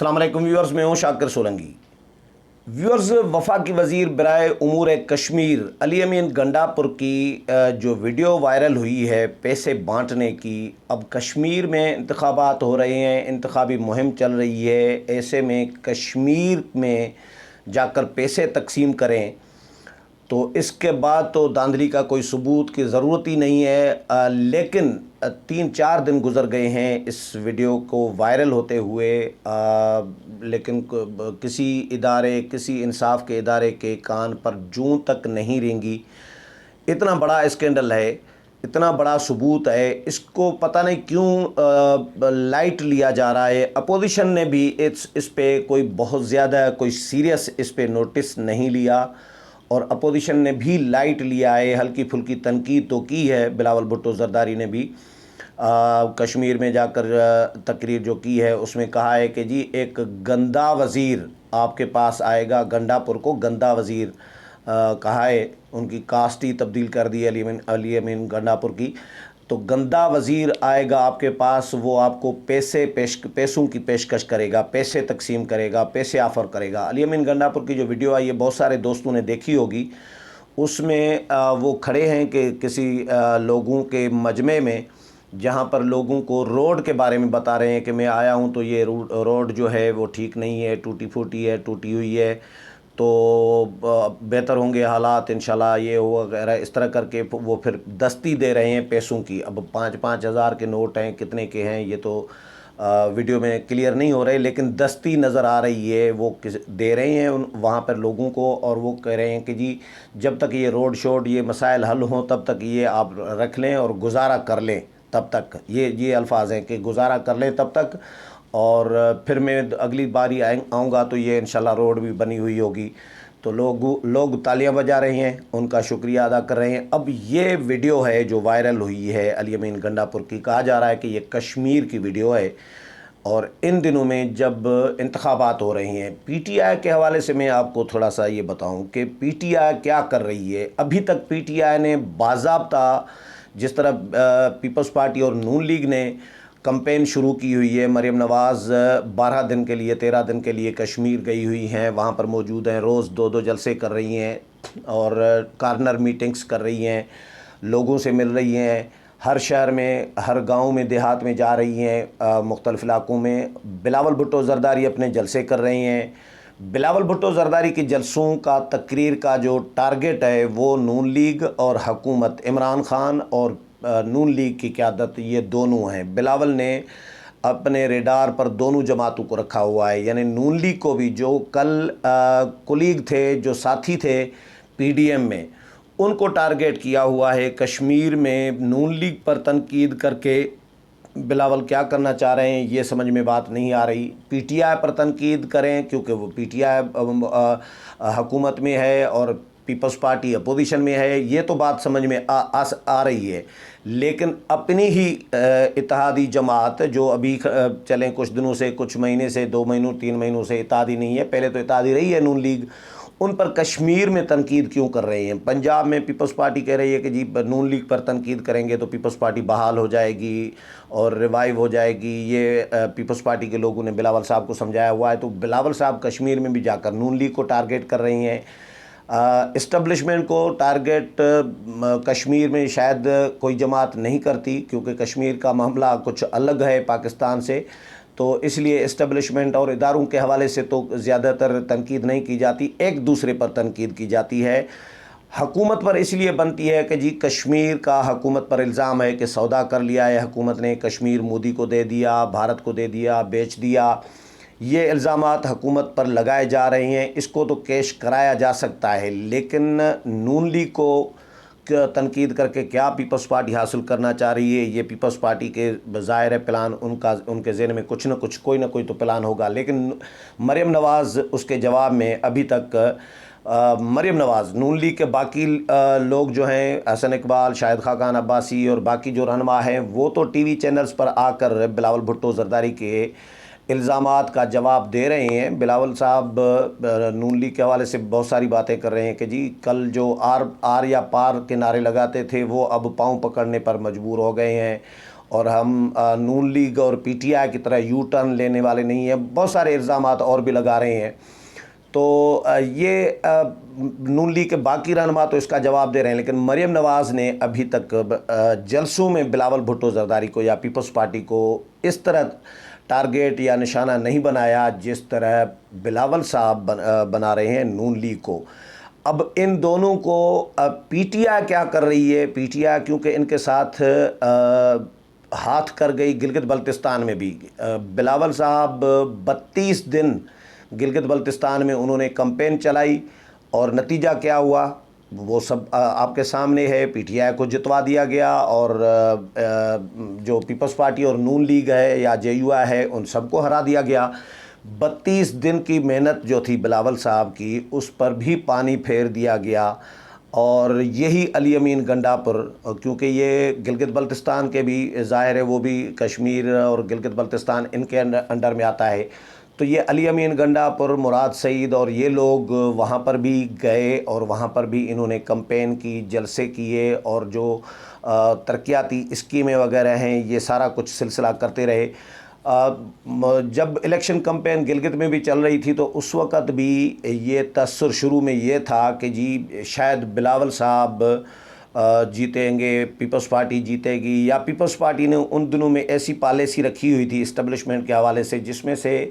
अस्सलाम वालेकुम व्यूअर्स, मैं हूँ शाकिर सोलंकी। व्यूअर्स, वफाकी वज़ीर बराए उमूर कश्मीर अली अमीन गंडापुर की जो वीडियो वायरल हुई है पैसे बांटने की, अब कश्मीर में इंतखाबात हो रहे हैं, इंतखाबी मुहिम चल रही है, ऐसे में कश्मीर में जाकर पैसे तकसीम करें तो इसके बाद तो धांधली का कोई सबूत की ज़रूरत ही नहीं है। लेकिन 3-4 दिन गुज़र गए हैं इस वीडियो को वायरल होते हुए, लेकिन किसी इदारे, किसी इंसाफ के इदारे के कान पर जूं तक नहीं रेंगी। इतना बड़ा स्कैंडल है, इतना बड़ा सबूत है, इसको पता नहीं क्यों लाइट लिया जा रहा है। अपोजिशन ने भी इस पे कोई बहुत ज़्यादा कोई सीरियस इस पे नोटिस नहीं लिया और अपोजिशन ने भी लाइट लिया है। हल्की फुल्की तनकीद तो की है, बिलावल भुट्टो ज़रदारी ने भी कश्मीर में जाकर तकरीर जो की है उसमें कहा है कि जी एक गंदा वज़ीर आपके पास आएगा। गंडापुर को गंदा वज़ीर कहा है, उनकी कास्ट ही तब्दील कर दी अली अमीन गंडापुर की। तो गंदा वज़ीर आएगा आपके पास, वो आपको पैसों की पेशकश करेगा, पैसे तकसीम करेगा, पैसे ऑफ़र करेगा। अली अमीन गंडापुर की जो वीडियो आई है बहुत सारे दोस्तों ने देखी होगी। उसमें वो खड़े हैं कि किसी लोगों के मजमे में, जहाँ पर लोगों को रोड के बारे में बता रहे हैं कि मैं आया हूँ तो ये रोड जो है वो ठीक नहीं है, टूटी फूटी है, टूटी हुई है, तो बेहतर होंगे हालात इंशाल्लाह, ये हो वगैरह इस तरह करके वो फिर दस्ती दे रहे हैं पैसों की। अब 5-5 हज़ार के नोट हैं, कितने के हैं ये तो वीडियो में क्लियर नहीं हो रहे, लेकिन दस्ती नज़र आ रही है। वो दे रहे हैं वहाँ पर लोगों को और वो कह रहे हैं कि जी जब तक ये रोड शोड ये मसाइल हल हों तब तक ये आप रख लें और गुजारा कर लें तब तक। ये अल्फाज हैं कि गुजारा कर लें तब तक, और फिर मैं अगली बारी आऊँगा तो ये इंशाल्लाह रोड भी बनी हुई होगी। तो लोग तालियां बजा रहे हैं, उनका शुक्रिया अदा कर रहे हैं। अब ये वीडियो है जो वायरल हुई है अली अमीन गंडापुर की, कहा जा रहा है कि ये कश्मीर की वीडियो है। और इन दिनों में जब इंतखाबात हो रही हैं, पीटीआई के हवाले से मैं आपको थोड़ा सा ये बताऊं कि पीटीआई क्या कर रही है। अभी तक पीटीआई ने बाज़ाब्ता, जिस तरह पीपल्स पार्टी और नून लीग ने कैंपेन शुरू की हुई है, मरियम नवाज़ 12 दिन के लिए 13 दिन के लिए कश्मीर गई हुई हैं, वहाँ पर मौजूद हैं, रोज़ 2-2 जलसे कर रही हैं और कॉर्नर मीटिंग्स कर रही हैं, लोगों से मिल रही हैं, हर शहर में, हर गांव में, देहात में जा रही हैं, मुख्तलिफ़ इलाक़ों में। बिलावल भुट्टो ज़रदारी अपने जलसे कर रहे हैं। बिलावल भुट्टो ज़रदारी के जलसों का तकरीर का जो टारगेट है वो नून लीग और हुकूमत, इमरान खान और नून लीग की क़यादत, ये दोनों हैं। बिलावल ने अपने रेडार पर दोनों जमातों को रखा हुआ है, यानी नून लीग को भी, जो कल कुलीग थे, जो साथी थे पीडीएम में, उनको टारगेट किया हुआ है। कश्मीर में नून लीग पर तनकीद करके बिलावल क्या करना चाह रहे हैं ये समझ में बात नहीं आ रही। पीटीआई पर तनकीद करें क्योंकि वो पीटीआई हुकूमत में है और पीपल्स पार्टी अपोजिशन में है, ये तो बात समझ में आ रही है। लेकिन अपनी ही इत्तेहादी जमात जो अभी चलें कुछ दिनों से, कुछ महीने से, 2 महीनों 3 महीनों से इत्तेहादी नहीं है, पहले तो इत्तेहादी रही है नून लीग, उन पर कश्मीर में तनकीद क्यों कर रहे हैं। पंजाब में पीपल्स पार्टी कह रही है कि जी नून लीग पर तनकीद करेंगे तो पीपल्स पार्टी बहाल हो जाएगी और रिवाइव हो जाएगी। ये पीपल्स पार्टी के लोगों ने बिलावल साहब को समझाया हुआ है। तो बिलावल साहब कश्मीर में भी जाकर नून लीग को टारगेट कर रही हैं। इस्टब्लिशमेंट को टारगेट कश्मीर में शायद कोई जमात नहीं करती, क्योंकि कश्मीर का मामला कुछ अलग है पाकिस्तान से, तो इसलिए इस्टब्लिशमेंट और इदारों के हवाले से तो ज़्यादातर तनकीद नहीं की जाती, एक दूसरे पर तनकीद की जाती है। हुकूमत पर इसलिए बनती है कि जी कश्मीर का हुकूमत पर इल्ज़ाम है कि सौदा कर लिया है हुकूमत ने, कश्मीर मोदी को दे दिया, भारत को दे दिया, बेच दिया। ये इल्ज़ामात हुकूमत पर लगाए जा रहे हैं, इसको तो केश कराया जा सकता है, लेकिन नून लीग को तनकीद करके क्या पीपल्स पार्टी हासिल करना चाह रही है, ये पीपल्स पार्टी के ज़ाहिर है प्लान, उनके ज़हन में कुछ न कुछ, कोई ना कोई तो प्लान होगा। लेकिन मरियम नवाज़ उसके जवाब में अभी तक मरियम नवाज़, नून लीग के बाकी लोग जो हैं, हसन इकबाल, शाहिद खाकान अब्बासी और बाकी जो रहनुमा हैं, वो तो टीवी चैनल्स पर आकर बिलावल भुट्टो ज़रदारी के इल्ज़ामात का जवाब दे रहे हैं। बिलावल साहब नून लीग के हवाले से बहुत सारी बातें कर रहे हैं कि जी कल जो आर या पार के नारे लगाते थे वो अब पाँव पकड़ने पर मजबूर हो गए हैं اور ہم نون لیگ اور پی ٹی آئی کی طرح یو ٹرن لینے والے نہیں ہیں، بہت سارے الزامات اور بھی لگا رہے ہیں۔ تو یہ نون لیگ کے باقی رہنما تو اس کا جواب دے رہے ہیں، لیکن مریم نواز نے ابھی تک جلسوں میں بلاول بھٹو زرداری کو یا پیپلز پارٹی کو اس طرح ٹارگیٹ یا نشانہ نہیں بنایا جس طرح بلاول صاحب بنا رہے ہیں نون لیگ کو۔ اب ان دونوں کو پی ٹی آئی کیا کر رہی ہے؟ پی ٹی آئی کیونکہ ان کے ساتھ ہاتھ کر گئی گلگت بلتستان میں بھی۔ بلاول صاحب 32 دن گلگت بلتستان میں انہوں نے کمپین چلائی، اور نتیجہ کیا ہوا وہ سب آپ کے سامنے ہے۔ پی ٹی آئی کو جتوا دیا گیا، اور جو پیپلز پارٹی اور نون لیگ ہے یا جے یو آئی ہے ان سب کو ہرا دیا گیا۔ 32 دن کی محنت جو تھی بلاول صاحب کی، اس پر بھی پانی پھیر دیا گیا۔ اور یہی علی امین گنڈا پر، کیونکہ یہ گلگت بلتستان کے بھی ظاہر ہے، وہ بھی کشمیر اور گلگت بلتستان ان کے انڈر میں آتا ہے، تو یہ علی امین گنڈا پر، مراد سعید اور یہ لوگ وہاں پر بھی گئے، اور وہاں پر بھی انہوں نے کمپین کی، جلسے کیے، اور جو ترقیاتی اسکیمیں وغیرہ ہیں یہ سارا کچھ سلسلہ کرتے رہے۔ جب الیکشن کمپین گلگت میں بھی چل رہی تھی تو اس وقت بھی یہ تاثر شروع میں یہ تھا کہ جی شاید بلاول صاحب جیتیں گے، پیپلز پارٹی جیتے گی، یا پیپلز پارٹی نے ان دنوں میں ایسی پالیسی رکھی ہوئی تھی اسٹیبلشمنٹ کے حوالے سے جس میں سے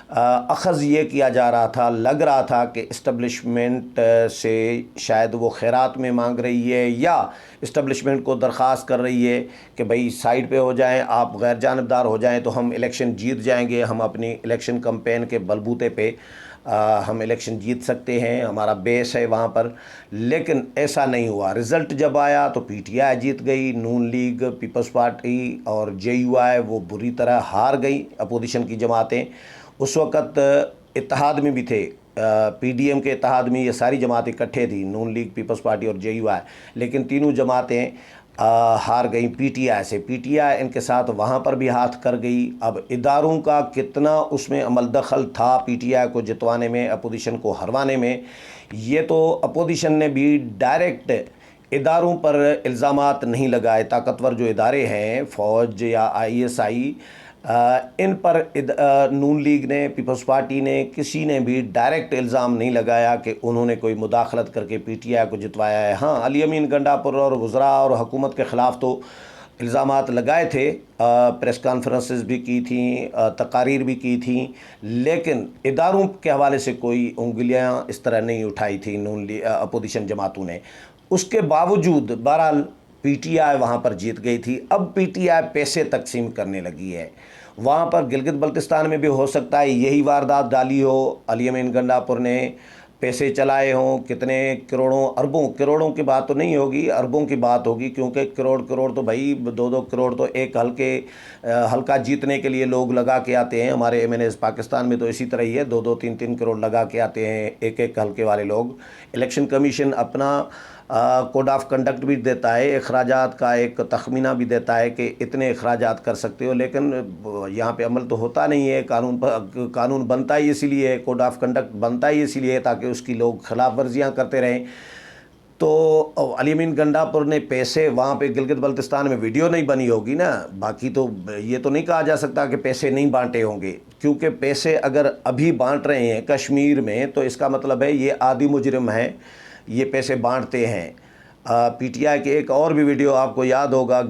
اخذ یہ کیا جا رہا تھا، لگ رہا تھا کہ اسٹیبلشمنٹ سے شاید وہ خیرات میں مانگ رہی ہے، یا اسٹیبلشمنٹ کو درخواست کر رہی ہے کہ بھئی سائیڈ پہ ہو جائیں، آپ غیر جانبدار ہو جائیں تو ہم الیکشن جیت جائیں گے، ہم اپنی الیکشن کمپین کے بلبوتے پہ ہم الیکشن جیت سکتے ہیں، ہمارا بیس ہے وہاں پر۔ لیکن ایسا نہیں ہوا۔ رزلٹ جب آیا تو پی ٹی آئی جیت گئی، نون لیگ، پیپلز پارٹی اور جے یو آئی وہ بری طرح ہار گئی، اپوزیشن کی جماعتیں۔ اس وقت اتحاد میں بھی تھے، پی ڈی ایم کے اتحاد میں یہ ساری جماعتیں اکٹھے تھیں، نون لیگ، پیپلز پارٹی اور جے یو آئی، لیکن تینوں جماعتیں ہار گئیں پی ٹی آئی سے۔ پی ٹی آئی ان کے ساتھ وہاں پر بھی ہاتھ کر گئی۔ اب اداروں کا کتنا اس میں عمل دخل تھا پی ٹی آئی کو جتوانے میں، اپوزیشن کو ہروانے میں، یہ تو اپوزیشن نے بھی ڈائریکٹ اداروں پر الزامات نہیں لگائے۔ طاقتور جو ادارے ہیں، فوج یا آئی ایس آئی، ان پر نون لیگ نے، پیپلز پارٹی نے، کسی نے بھی ڈائریکٹ الزام نہیں لگایا کہ انہوں نے کوئی مداخلت کر کے پی ٹی آئی کو جتوایا ہے۔ ہاں، علی امین گنڈا پر اور وزراء اور حکومت کے خلاف تو الزامات لگائے تھے، پریس کانفرنسز بھی کی تھیں، تقاریر بھی کی تھیں، لیکن اداروں کے حوالے سے کوئی انگلیاں اس طرح نہیں اٹھائی تھیں اپوزیشن جماعتوں نے۔ اس کے باوجود بہرحال پی ٹی آئی وہاں پر جیت گئی تھی۔ اب پی ٹی آئی پیسے تقسیم کرنے لگی ہے۔ وہاں پر گلگت بلتستان میں بھی ہو سکتا ہے یہی واردات ڈالی ہو، علی امین گنڈا پر نے پیسے چلائے ہوں، کتنے کروڑوں، اربوں، کروڑوں کی بات تو نہیں ہوگی، اربوں کی بات ہوگی، کیونکہ کروڑ تو بھائی 2 کروڑ تو ایک حلقہ جیتنے کے لیے لوگ لگا کے آتے ہیں۔ ہمارے ایم این ایز پاکستان میں تو اسی طرح ہی ہے، 2 3 کروڑ لگا کے آتے ہیں ایک حلقے والے لوگ۔ الیکشن کمیشن اپنا کوڈ آف کنڈکٹ بھی دیتا ہے، اخراجات کا ایک تخمینہ بھی دیتا ہے کہ اتنے اخراجات کر سکتے ہو، لیکن یہاں پہ عمل تو ہوتا نہیں ہے۔ قانون بنتا ہی اسی لیے، کوڈ آف کنڈکٹ بنتا ہی اسی لیے تاکہ اس کی لوگ خلاف ورزیاں کرتے رہیں۔ تو علی امین گنڈا پر نے پیسے وہاں پہ گلگت بلتستان میں ویڈیو نہیں بنی ہوگی نا، باقی تو یہ تو نہیں کہا جا سکتا کہ پیسے نہیں بانٹے ہوں گے، کیونکہ پیسے اگر ابھی بانٹ رہے ہیں کشمیر میں تو اس کا مطلب ہے یہ عادی مجرم ہیں، یہ پیسے بانٹتے ہیں۔ پی ٹی آئی کے ایک اور بھی ویڈیو آپ کو یاد ہوگا،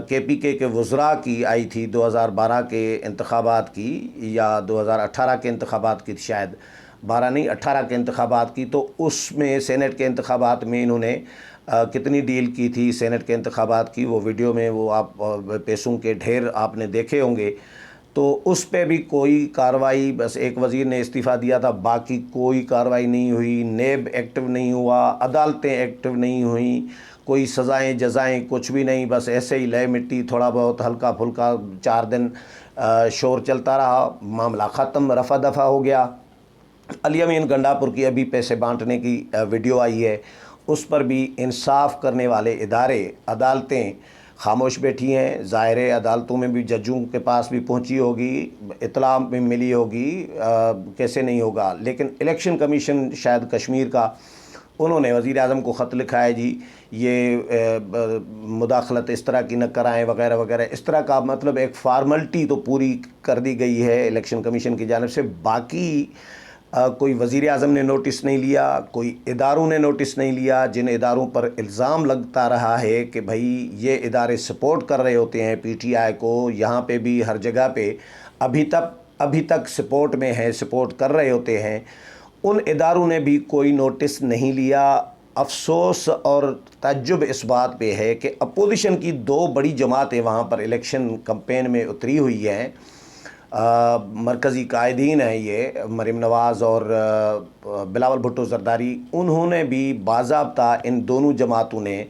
کے پی کے وزراء کی آئی تھی 2012 کے انتخابات کی، یا 2018 کے انتخابات کی، شاید 12 نہیں 18 کے انتخابات کی، تو اس میں سینٹ کے انتخابات میں انہوں نے کتنی ڈیل کی تھی سینٹ کے انتخابات کی، وہ ویڈیو میں وہ آپ پیسوں کے ڈھیر آپ نے دیکھے ہوں گے۔ تو اس پہ بھی کوئی کارروائی، بس ایک وزیر نے استعفیٰ دیا تھا، باقی کوئی کارروائی نہیں ہوئی، نیب ایکٹیو نہیں ہوا، عدالتیں ایکٹیو نہیں ہوئیں، کوئی سزائیں جزائیں کچھ بھی نہیں، بس ایسے ہی لے مٹی، تھوڑا بہت ہلکا پھلکا 4 دن شور چلتا رہا، معاملہ ختم، رفع دفع ہو گیا۔ علی امین گنڈا پر کی ابھی پیسے بانٹنے کی ویڈیو آئی ہے، اس پر بھی انصاف کرنے والے ادارے، عدالتیں خاموش بیٹھی ہیں۔ ظاہر عدالتوں میں بھی ججوں کے پاس بھی پہنچی ہوگی، اطلاع میں ملی ہوگی، کیسے نہیں ہوگا، لیکن الیکشن کمیشن شاید کشمیر کا उन्होंने वज़ीर आज़म को ख़त लिखा है जी, ये मुदाखलत इस तरह की न कराएं वगैरह वगैरह, इस तरह का मतलब एक फ़ार्मल्टी तो पूरी कर दी गई है इलेक्शन कमीशन की जानिब से। बाकी कोई वज़ीर आज़म ने नोटिस नहीं लिया, कोई इदारों ने नोटिस नहीं लिया, जिन इदारों पर इल्ज़ाम लगता रहा है कि भाई ये इदारे सपोर्ट कर रहे होते हैं PTI को, यहाँ पे भी हर जगह पे अभी तक सपोर्ट में है, सपोर्ट कर रहे होते हैं, उन इदारों ने भी कोई नोटिस नहीं लिया। अफसोस और ताज्जुब इस बात पे है कि अपोजिशन की दो बड़ी जमातें वहाँ पर इलेक्शन कैंपेन में उतरी हुई हैं। मरकज़ी कायदीन हैं ये, मरीम नवाज़ और बिलावल भुट्टो ज़रदारी, उन्होंने भी बाज़ाब्ता इन दोनों जमातों ने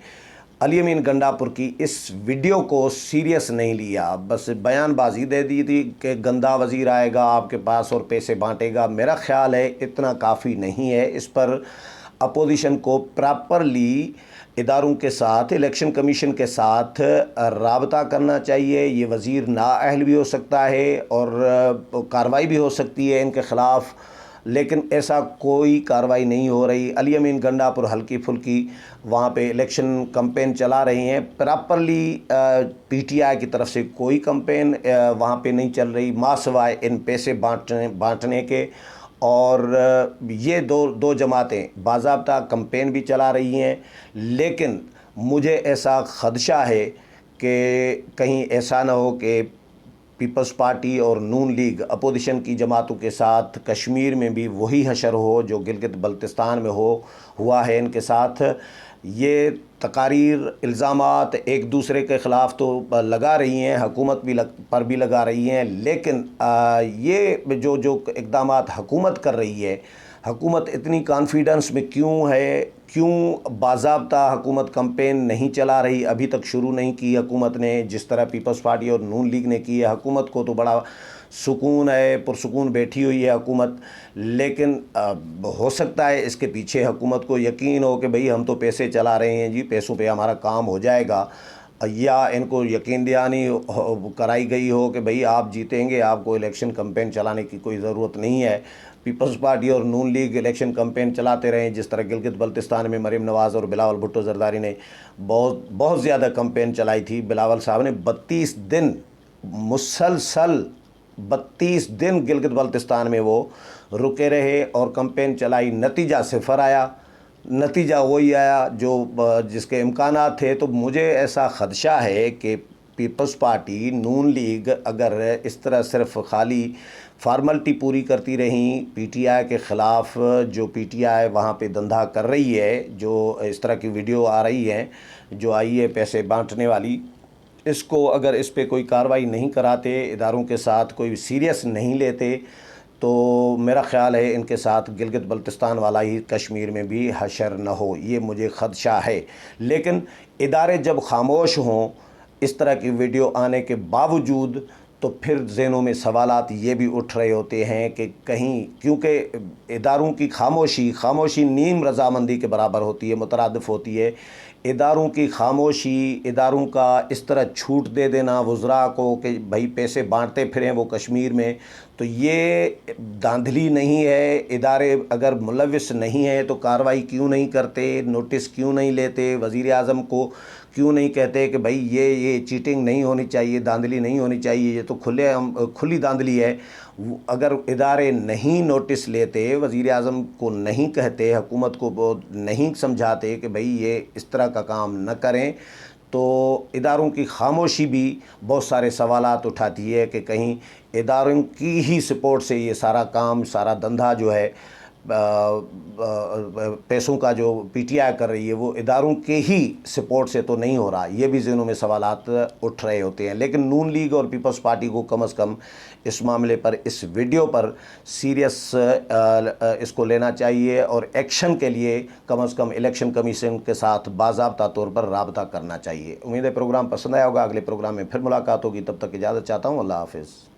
अली अमीन गंडापुर की इस वीडियो को सीरियस नहीं लिया, बस बयानबाजी दे दी थी कि गंदा वज़ीर आएगा आपके पास और पैसे बांटेगा। मेरा ख़्याल है इतना काफ़ी नहीं है, इस पर अपोजिशन को प्रॉपरली इदारों के साथ, इलेक्शन कमीशन के साथ राबता करना चाहिए। ये वज़ीर नाअहल भी हो सकता है और कार्रवाई भी हो सकती है इनके ख़िलाफ़, लेकिन ऐसा कोई कार्रवाई नहीं हो रही। अली अमीन गंडापुर हल्की फुल्की वहाँ पे इलेक्शन कैंपेन चला रही हैं, प्रॉपरली PTI की तरफ से कोई कैंपेन वहाँ पे नहीं चल रही, मासवाए इन पैसे बांटने के। और ये दो जमातें बाज़ाब्ता कैंपेन भी चला रही हैं, लेकिन मुझे ऐसा ख़दशा है कि कहीं ऐसा ना हो कि पीपल्स पार्टी और नून लीग अपोजिशन की जमातों के साथ कश्मीर में भी वही हशर हो जो गिलगित बल्तिस्तान में हुआ है इनके साथ। ये तकारीर, इल्ज़ामात एक दूसरे के ख़िलाफ़ तो लगा रही हैं, हुकूमत पर भी लगा रही हैं, लेकिन ये जो इक़दामात हुकूमत कर रही है, हुकूमत इतनी कॉन्फिडेंस में क्यों है, क्यों बाज़ाब्ता हुकूमत कैंपेन नहीं चला रही, अभी तक शुरू नहीं की हुकूमत ने, जिस तरह पीपल्स पार्टी और नून लीग ने की है। हुकूमत को तो बड़ा सुकून है, पुरसुकून बैठी हुई है हुकूमत, लेकिन हो सकता है इसके पीछे हुकूमत को यकीन हो कि भाई हम तो पैसे चला रहे हैं जी, पैसों पे हमारा काम हो जाएगा, या इनको यकीन दहानी कराई गई हो कि भाई आप जीतेंगे, आपको इलेक्शन कैंपेन चलाने की कोई ज़रूरत नहीं है। पीपल्स पार्टी और नून लीग इलेक्शन कैंपेन चलाते रहे, जिस तरह गिलगित बल्तिस्तान में मरीम नवाज़ और बिलावल भुट्टो ज़रदारी ने बहुत ज़्यादा कैंपेन चलाई थी। बिलावल साहब ने 32 दिन मुसलसल 32 दिन गिलगित बल्तिस्तान में वो रुके रहे और कैंपेन चलाई, नतीजा सिफर आया, नतीजा वही आया जो जिसके इम्कानात थे। तो मुझे ऐसा ख़दशा है कि पीपल्स पार्टी, नून लीग अगर इस तरह सिर्फ खाली फार्मलिटी पूरी करती रहीं, PTI के ख़िलाफ़ जो PTI वहाँ पे धंधा कर रही है, जो इस तरह की वीडियो आ रही है जो आई है पैसे बांटने वाली, इसको अगर इस पे कोई कार्रवाई नहीं कराते, इदारों के साथ कोई सीरियस नहीं लेते, तो मेरा ख़्याल है इनके साथ गिलगित बल्तिस्तान वाला ही कश्मीर में भी हशर न हो, ये मुझे ख़दशा है। लेकिन इदारे जब खामोश हों इस तरह की वीडियो आने के बावजूद, तो फिर ज़हनों में सवालात ये भी उठ रहे होते हैं कि कहीं, क्योंकि इदारों की खामोशी नीम रज़ामंदी के बराबर होती है, मुतरादिफ़ होती है। इदारों की खामोशी, इदारों का इस तरह छूट दे देना वज़रा को कि भाई पैसे बांटते फिरें वो कश्मीर में, तो ये धांधली नहीं है। इदारे अगर मुलविस नहीं है तो कार्रवाई क्यों नहीं करते, नोटिस क्यों नहीं लेते, वज़ीर आज़म को क्यों नहीं कहते कि भाई ये चीटिंग नहीं होनी चाहिए, धांधली नहीं होनी चाहिए, ये तो खुली धांधली है। अगर इदारे नहीं नोटिस लेते, वज़ीर आज़म को नहीं कहते, हुकूमत को नहीं समझाते कि भाई ये इस तरह का काम न करें, तो इदारों की खामोशी भी बहुत सारे सवालात उठाती है कि कहीं इदारों की ही सपोर्ट से ये सारा काम, सारा धंधा जो है पैसों का जो PTI कर रही है वो इदारों के ही सपोर्ट से तो नहीं हो रहा। ये भी ज़हनों में सवालात उठ रहे होते हैं। लेकिन नून लीग और पीपल्स पार्टी को कम से कम इस मामले पर, इस वीडियो पर सीरियस इसको लेना चाहिए और एक्शन के लिए कम से कम इलेक्शन कमीशन के साथ बाज़ाब्ता तौर पर राबता करना चाहिए। उम्मीद है प्रोग्राम पसंद आया होगा। अगले प्रोग्राम में फिर मुलाकात होगी, तब तक इजाज़त चाहता हूँ। अल्लाह हाफ़िज़।